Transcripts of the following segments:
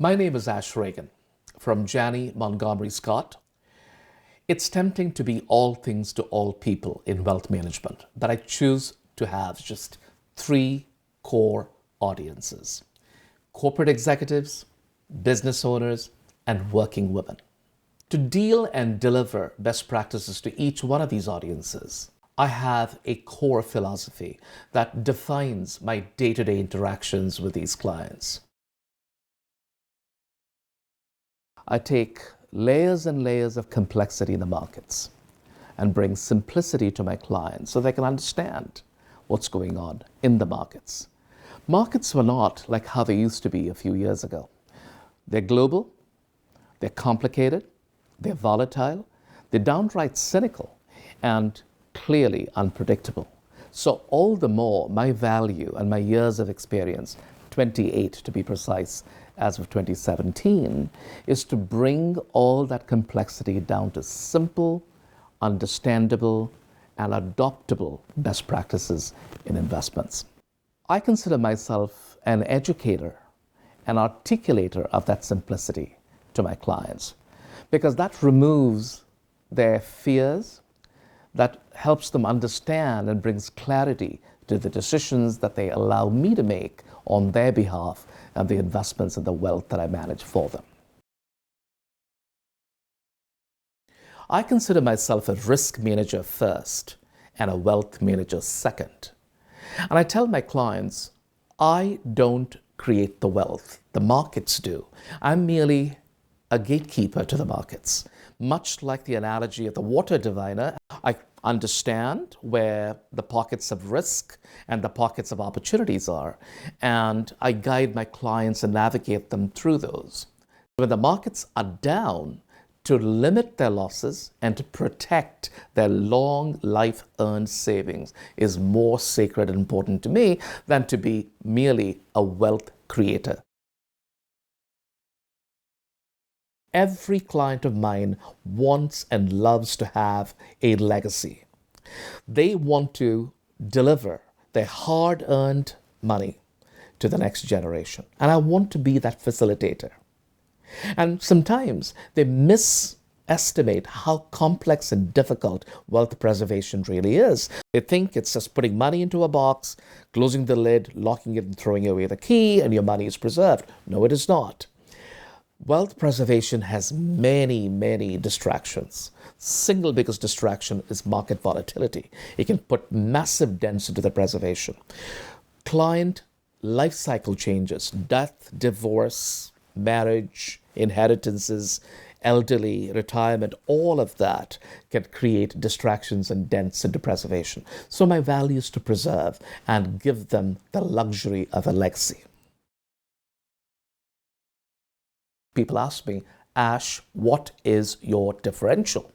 My name is Rajan from Janney Montgomery Scott. It's tempting to be all things to all people in wealth management, but I choose to have just three core audiences: corporate executives, business owners, and working women. To deal and deliver best practices to each one of these audiences, I have a core philosophy that defines my day-to-day interactions with these clients. I take layers and layers of complexity in the markets and bring simplicity to my clients so they can understand what's going on in the markets. Markets were not like how they used to be a few years ago. They're global, they're complicated, they're volatile, they're downright cynical, and clearly unpredictable. So all the more my value and my years of experience, 28 to be precise, as of 2017, is to bring all that complexity down to simple, understandable, and adoptable best practices in investments. I consider myself an educator, an articulator of that simplicity to my clients, because that removes their fears, that helps them understand and brings clarity to the decisions that they allow me to make on their behalf and the investments and the wealth that I manage for them. I consider myself a risk manager first and a wealth manager second. And I tell my clients, I don't create the wealth, the markets do. I'm merely a gatekeeper to the markets. Much like the analogy of the water diviner, I understand where the pockets of risk and the pockets of opportunities are, and I guide my clients and navigate them through those. When the markets are down, to limit their losses and to protect their long life earned savings is more sacred and important to me than to be merely a wealth creator. Every client of mine wants and loves to have a legacy. They want to deliver their hard-earned money to the next generation. And I want to be that facilitator. And sometimes they misestimate how complex and difficult wealth preservation really is. They think it's just putting money into a box, closing the lid, locking it and throwing away the key, and your money is preserved. No, it is not. Wealth preservation has many, many distractions. Single biggest distraction is market volatility. It can put massive dents into the preservation. Client life cycle changes, death, divorce, marriage, inheritances, elderly, retirement, all of that can create distractions and dents into preservation. So my value is to preserve and give them the luxury of a legacy. People ask me, Ash, what is your differential?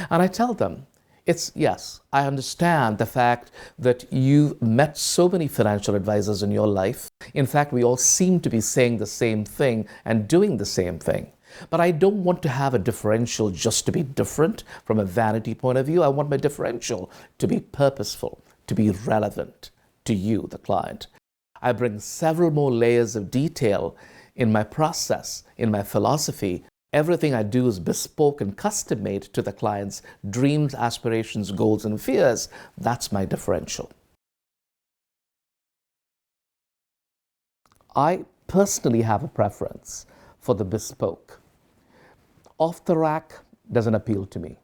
And I tell them, yes, I understand the fact that you've met so many financial advisors in your life. In fact, we all seem to be saying the same thing and doing the same thing. But I don't want to have a differential just to be different from a vanity point of view. I want my differential to be purposeful, to be relevant to you, the client. I bring several more layers of detail in my process, in my philosophy. Everything I do is bespoke and custom-made to the client's dreams, aspirations, goals, and fears. That's my differential. I personally have a preference for the bespoke. Off the rack doesn't appeal to me.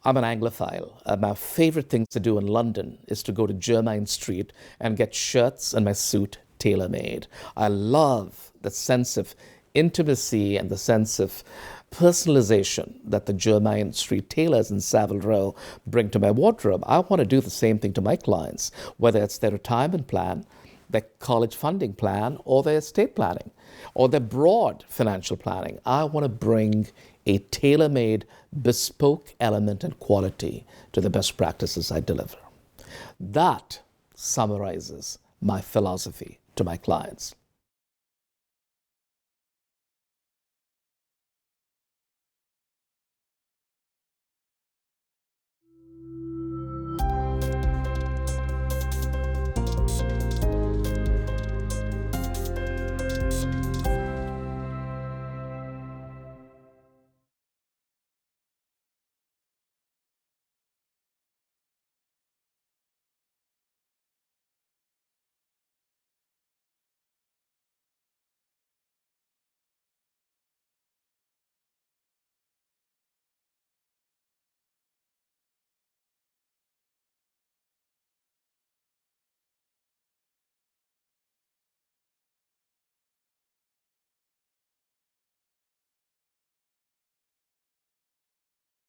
I'm an Anglophile. My favorite thing to do in London is to go to Jermyn Street and get shirts and my suit tailor-made. I love the sense of intimacy and the sense of personalization that the Jermyn Street tailors in Savile Row bring to my wardrobe. I want to do the same thing to my clients, whether it's their retirement plan, their college funding plan, or their estate planning, or their broad financial planning. I want to bring a tailor-made, bespoke element and quality to the best practices I deliver. That summarizes my philosophy to my clients.